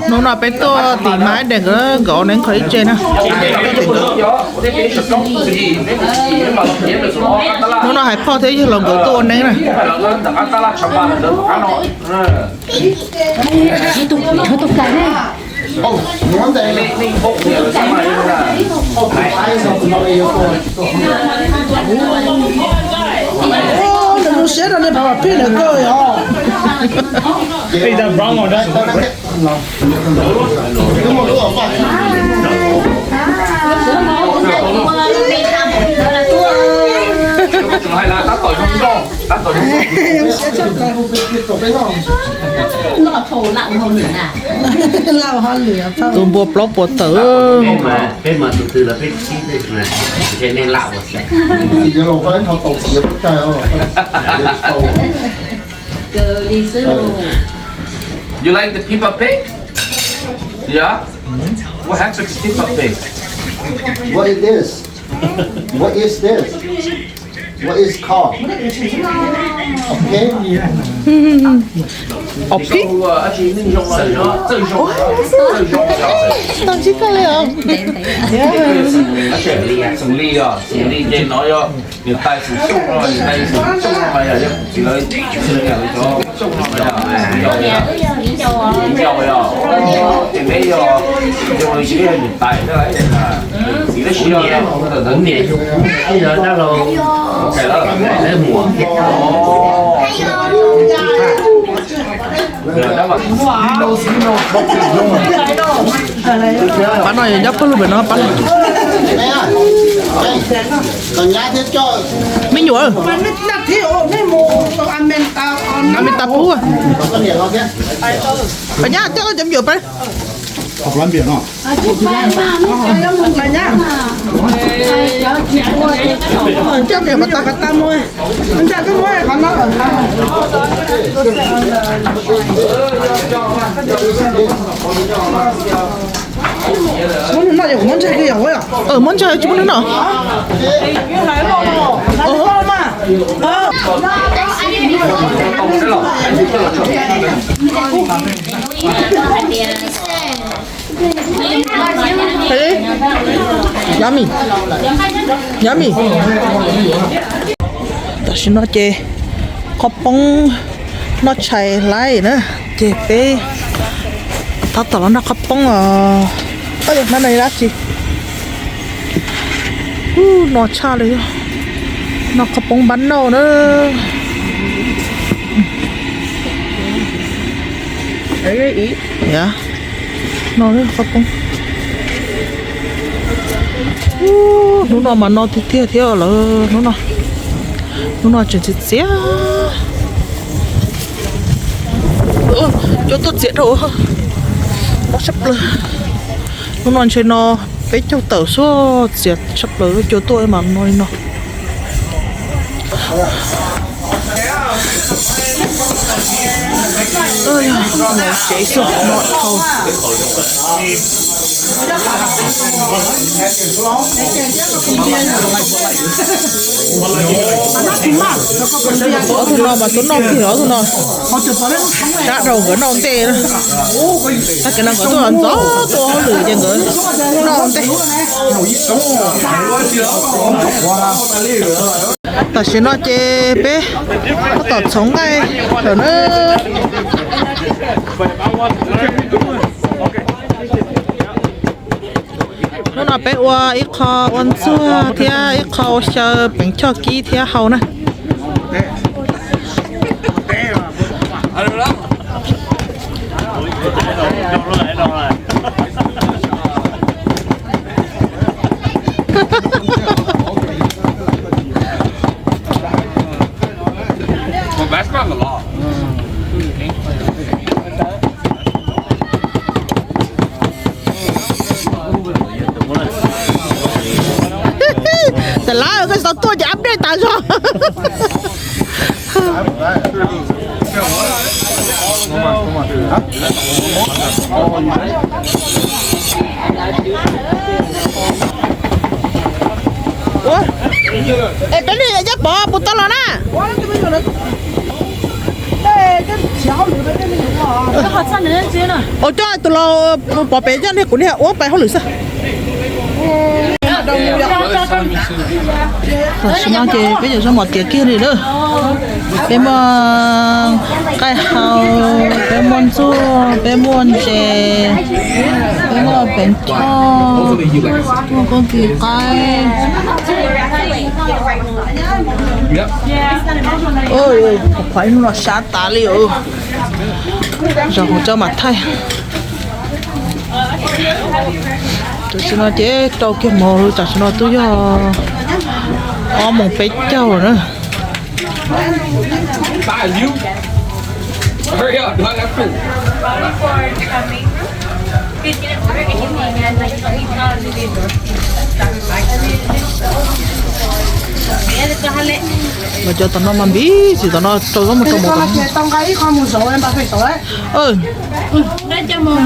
nó là bé to thì máy để cái gõ nén khỏi trên ha nó là hay pho thế chứ lòng gõ to nén này nó sẽ ra đây bảo pin là cơ rồi. Bây giờ brown rồi đấy. hay là tác tội không có tác tội nó thổ lặng hơn nữa à lao hơn lửa thôi tụi bùa blog bùa tử bên mà từ từ là bên chi đây mà thế nên lạo một sẽ giờ lâu phải họ tổ chức trời ơi cứ đi xứ You like the peppa pig? Yeah? What happened to peppa pig? What is this? What is this? What is called? Okay. ok tao chỉ có liệu sừng ly trên nó cho người tay sừng súc rồi người tay sừng súc rồi giờ chỉ lấy sừng nhà cho súc rồi dầu rồi thì mấy giờ rồi chỉ cái người tay nó lấy là chỉ lấy chỉ rồi vấn đề bây giờ đã lâu cái đó là lấy mùa bán này nhấp có luôn phải nó bán Còn nhá thế cho mình nhủ mà nó đặt thì ổn đấy mù ăn men tao mình tập phú à con hiểu không thế? phải nhá chắc có chấm dừa đấy Học lắm biển hả? là nhá cho kìa mà ta môi mình ra cái môi còn nó ở muốn nó dùng muốn chơi cái dầu ấy à muốn chơi chúng nó nào thế yummy yummy ta xin nó chê có bông nó chạy lại nữa chê bé ta tao nó có bông ơi nó này là gì nó chaเลยnó có bông bắn đâu nữa ấy ý dạ nó đấy có bông nó mà nó thì theo là nó chuyện gì xé cho tôi diễn rồi nó sắp lên nó chơi nó cái châu tàu số diệt sắp tới cho tôi mà nói nó ơi nó cháy xuống nó thâu ở thôn nó mà thôn nó thì ở thôn nó đã đầu cái non tê đó ta cái năng có tôi ăn gió tôi không lười chân rồi non tê ta sẽ nói chê bé nó tọt sống ngay rồi nó là bé qua ít kho ăn xưa thì ít kho chờ bánh cho kỹ thì hậu nèแต่ละก็สองตัวจะอัพได้ตาชอบโอ้เอ๊ะเป็นนี่จะบอกปุ๊ตตลอดนะเอ๊ะ cái小女的那个有啊。这好吃人接了。 ồ cho tụi lo bỏ bé cho nên cũng đi uống bài không lử sao xin nói chị bây giờ sao một tiệc kia đi nữa bé mà cái hào bé môn chua bé môn chè bé mà bánh cho con kỳ cái ôi phải nó sát tá liệu rồi cho mặt thay tôi xin nói chế trâu kia mồ rồi chả xin nói tôi cho một bé trâu rồi nữa Hurry up, do I got food? mà cho tao nó mà biết thì tao nó trâu có một trâu một con cái tông cái con một số em bảo phải số đấy. Đây cho mồ.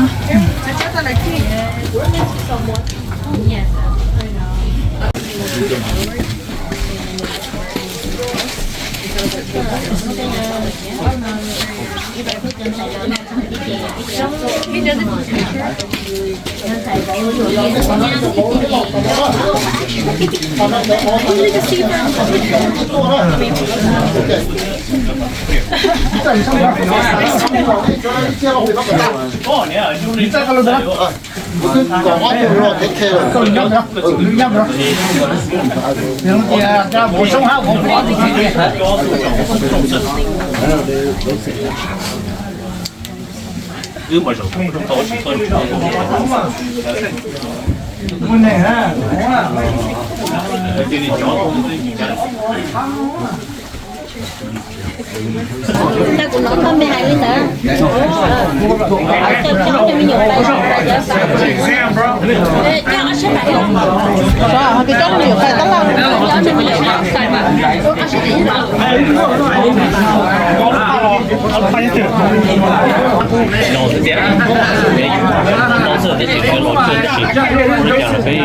cứ mở rộng trong to chỉ hơn Con này ha. Ta cũng nói con 12 lít nữa. Cho mình nhiều tay. Cho nó sẽ phải không? sao cái chốt nhiều phải tao làm Cho mình nhiều tay mà. Nó sẽ đi vào.老是这样，老是这几个老是是，我讲了可以。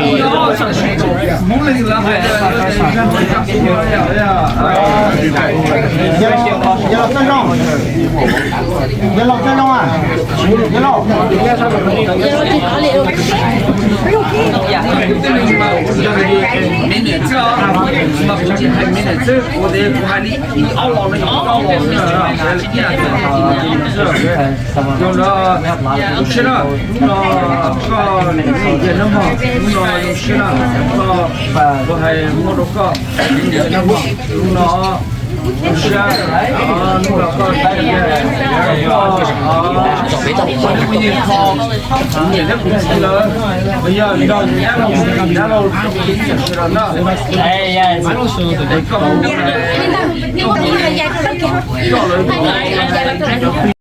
没免治啊，什么不仅还没免治，我得我还你熬老了，熬老了，用了不是了，用了个也能好，用了用是了，我还摸着个，用了。是啊，弄了个带的，你靠，你这不是了，哎呀，你到人家了，是了那，哎呀，蛮多时候都得搞。